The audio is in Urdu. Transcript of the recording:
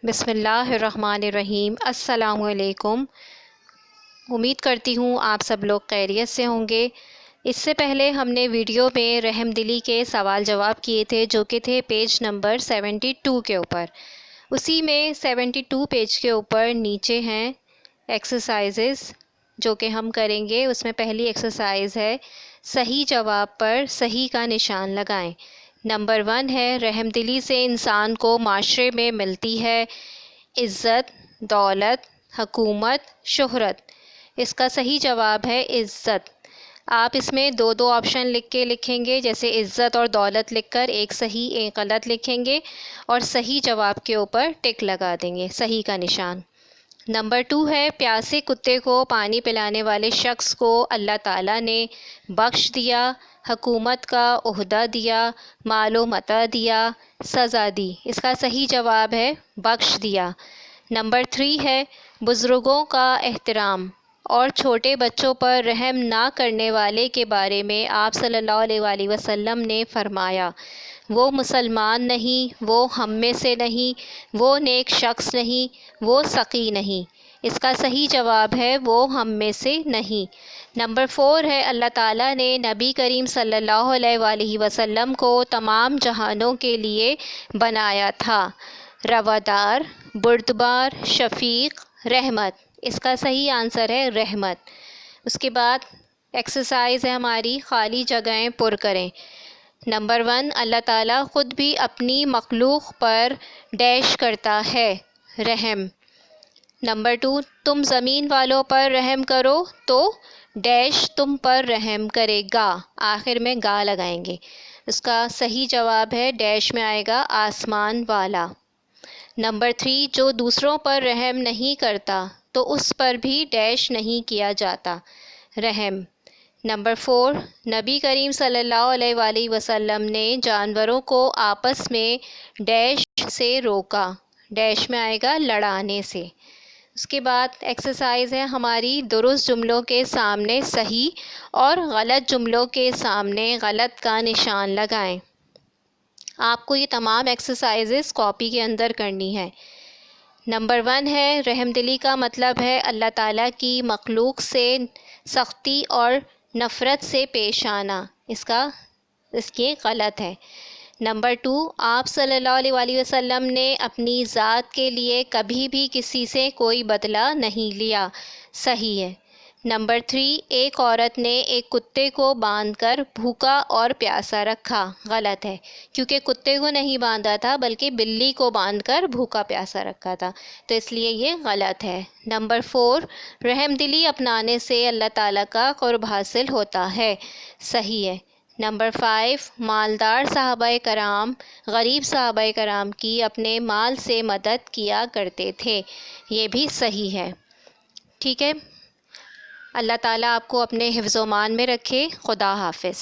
بسم اللہ الرحمن الرحیم۔ السلام علیکم۔ امید کرتی ہوں آپ سب لوگ خیریت سے ہوں گے۔ اس سے پہلے ہم نے ویڈیو میں رحم دلی کے سوال جواب کیے تھے جو کہ تھے پیج نمبر 72 کے اوپر۔ اسی میں 72 پیج کے اوپر نیچے ہیں ایکسرسائزز جو کہ ہم کریں گے۔ اس میں پہلی ایکسرسائز ہے صحیح جواب پر صحیح کا نشان لگائیں۔ نمبر 1 ہے رحم دلی سے انسان کو معاشرے میں ملتی ہے عزت، دولت، حکومت، شہرت۔ اس کا صحیح جواب ہے عزت۔ آپ اس میں دو آپشن لکھیں گے، جیسے عزت اور دولت لکھ کر ایک صحیح ایک غلط لکھیں گے اور صحیح جواب کے اوپر ٹک لگا دیں گے، صحیح کا نشان۔ نمبر 2 ہے پیاسے کتے کو پانی پلانے والے شخص کو اللہ تعالیٰ نے بخش دیا، حکومت کا عہدہ دیا، مال و متاع دیا، سزا دی۔ اس کا صحیح جواب ہے بخش دیا۔ نمبر 3 ہے بزرگوں کا احترام اور چھوٹے بچوں پر رحم نہ کرنے والے کے بارے میں آپ صلی اللہ علیہ وآلہ وسلم نے فرمایا، وہ مسلمان نہیں، وہ ہم میں سے نہیں، وہ نیک شخص نہیں، وہ سقی نہیں۔ اس کا صحیح جواب ہے وہ ہم میں سے نہیں۔ نمبر 4 ہے اللہ تعالیٰ نے نبی کریم صلی اللہ علیہ وآلہ وسلم کو تمام جہانوں کے لیے بنایا تھا، روادار، بردبار، شفیق، رحمت۔ اس کا صحیح آنسر ہے رحمت۔ اس کے بعد ایکسرسائز ہے ہماری خالی جگہیں پر کریں۔ نمبر 1 اللہ تعالیٰ خود بھی اپنی مخلوق پر ڈیش کرتا ہے، رحم۔ نمبر 2 تم زمین والوں پر رحم کرو تو ڈیش تم پر رحم کرے گا، آخر میں گا لگائیں گے۔ اس کا صحیح جواب ہے ڈیش میں آئے گا آسمان والا۔ نمبر 3 جو دوسروں پر رحم نہیں کرتا تو اس پر بھی ڈیش نہیں کیا جاتا، رحم۔ نمبر 4 نبی کریم صلی اللہ علیہ وآلہ وسلم نے جانوروں کو آپس میں ڈیش سے روکا، ڈیش میں آئے گا لڑانے سے۔ اس کے بعد ایکسرسائز ہے ہماری درست جملوں کے سامنے صحیح اور غلط جملوں کے سامنے غلط کا نشان لگائیں۔ آپ کو یہ تمام ایکسرسائزز کاپی کے اندر کرنی ہے۔ نمبر 1 ہے رحم دلی کا مطلب ہے اللہ تعالیٰ کی مخلوق سے سختی اور نفرت سے پیش آنا، اس کی غلط ہے۔ نمبر 2 آپ صلی اللہ علیہ وآلہ وسلم نے اپنی ذات کے لیے کبھی بھی کسی سے کوئی بدلہ نہیں لیا، صحیح ہے۔ نمبر 3 ایک عورت نے ایک کتے کو باندھ کر بھوکا اور پیاسا رکھا، غلط ہے، کیونکہ کتے کو نہیں باندھا تھا بلکہ بلی کو باندھ کر بھوکا پیاسا رکھا تھا، تو اس لیے یہ غلط ہے۔ نمبر 4 رحم دلی اپنانے سے اللہ تعالیٰ کا قرب حاصل ہوتا ہے، صحیح ہے۔ نمبر 5 مالدار صحابہ کرام غریب صحابہ کرام کی اپنے مال سے مدد کیا کرتے تھے، یہ بھی صحیح ہے۔ ٹھیک ہے، اللہ تعالیٰ آپ کو اپنے حفظ و امان میں رکھے۔ خدا حافظ۔